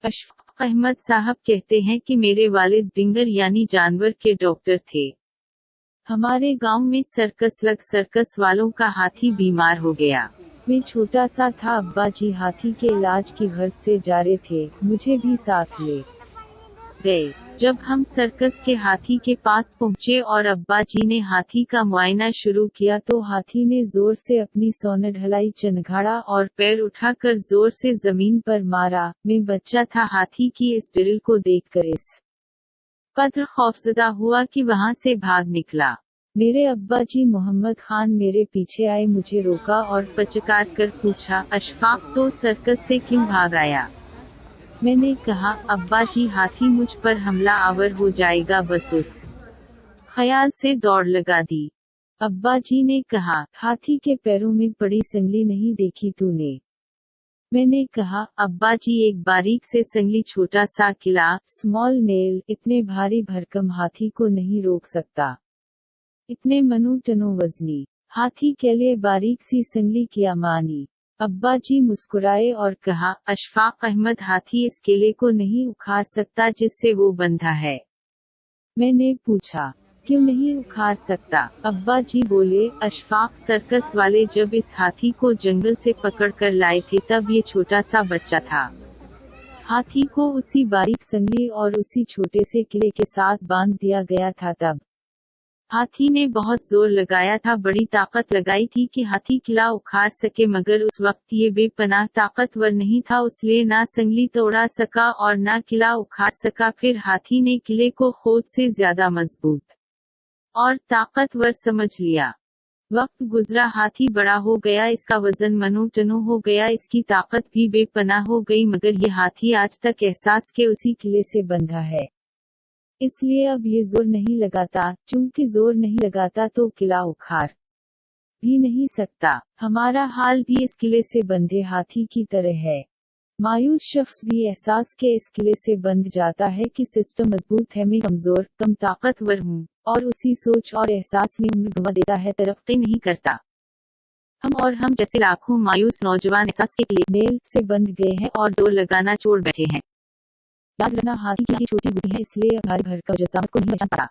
अशफाक अहमद साहब कहते हैं कि मेरे वालिद डिंगर यानी जानवर के डॉक्टर थे। हमारे गांव में सर्कस वालों का हाथी बीमार हो गया। मैं छोटा सा था, अब्बा जी हाथी के इलाज की गर्ज से जा रहे थे, मुझे भी साथ ले गए। जब हम सर्कस के हाथी के पास पहुंचे और अब्बा जी ने हाथी का मुआयना शुरू किया तो हाथी ने जोर से अपनी सोनड ढलाई, चनघाड़ा और पैर उठाकर जोर से जमीन पर मारा। मैं बच्चा था, हाथी की इस ड्रिल को देखकर इस कदर खौफजदा हुआ कि वहां से भाग निकला। मेरे अब्बा जी मोहम्मद खान मेरे पीछे आए, मुझे रोका और पचकार कर पूछा, अशफाक तो सर्कस से क्यों भाग आया? मैंने कहा, अब्बा जी हाथी मुझ पर हमला आवर हो जाएगा, बस उस ख्याल से दौड़ लगा दी। अब्बा जी ने कहा, हाथी के पैरों में पड़ी संगली नहीं देखी तूने? मैंने कहा, अब्बा जी एक बारीक से संगली, छोटा सा किला, स्मॉल नेल, इतने भारी भरकम हाथी को नहीं रोक सकता। इतने मनु टनो वजनी हाथी के लिए बारीक सी संगली क्या मानी? अब्बा जी मुस्कुराए और कहा, अशफाक अहमद हाथी इस केले को नहीं उखाड़ सकता जिससे वो बंधा है। मैंने पूछा, क्यों नहीं उखाड़ सकता? अब्बा जी बोले, अशफाक सर्कस वाले जब इस हाथी को जंगल से पकड़ कर लाए थे तब ये छोटा सा बच्चा था। हाथी को उसी बारीक संगली और उसी छोटे से किले के साथ बांध दिया गया था। तब हाथी ने बहुत जोर लगाया था, बड़ी ताकत लगाई थी कि हाथी किला उखाड़ सके, मगर उस वक्त ये बेपनाह ताकतवर नहीं था, इसलिए ना संगली तोड़ा सका और ना किला उखाड़ सका। फिर हाथी ने किले को खुद से ज्यादा मजबूत और ताकतवर समझ लिया। वक्त गुजरा, हाथी बड़ा हो गया, इसका वजन मनो टनो हो गया, इसकी ताकत भी बेपनाह हो गई, मगर ये हाथी आज तक एहसास के उसी किले से बंधा है। इसलिए अब ये जोर नहीं लगाता, चूंकि जोर नहीं लगाता तो किला उखाड़ भी नहीं सकता। हमारा हाल भी इस किले से बंधे हाथी की तरह है। मायूस शख्स भी एहसास के इस किले से बंध जाता है कि सिस्टम मजबूत है, मैं कमजोर, कम ताकतवर हूँ, और उसी सोच और एहसास में उम्र गंवा देता है, तरक्की नहीं करता। हम जैसे लाखों मायूस नौजवान एहसास के किले नेल से बंध गए हैं और जोर लगाना छोड़ बैठे हैं। याद रखना, हाथी की छोटी बुद्धि है, इसलिए भारी भरकम जसामत को नहीं पहचान पाता।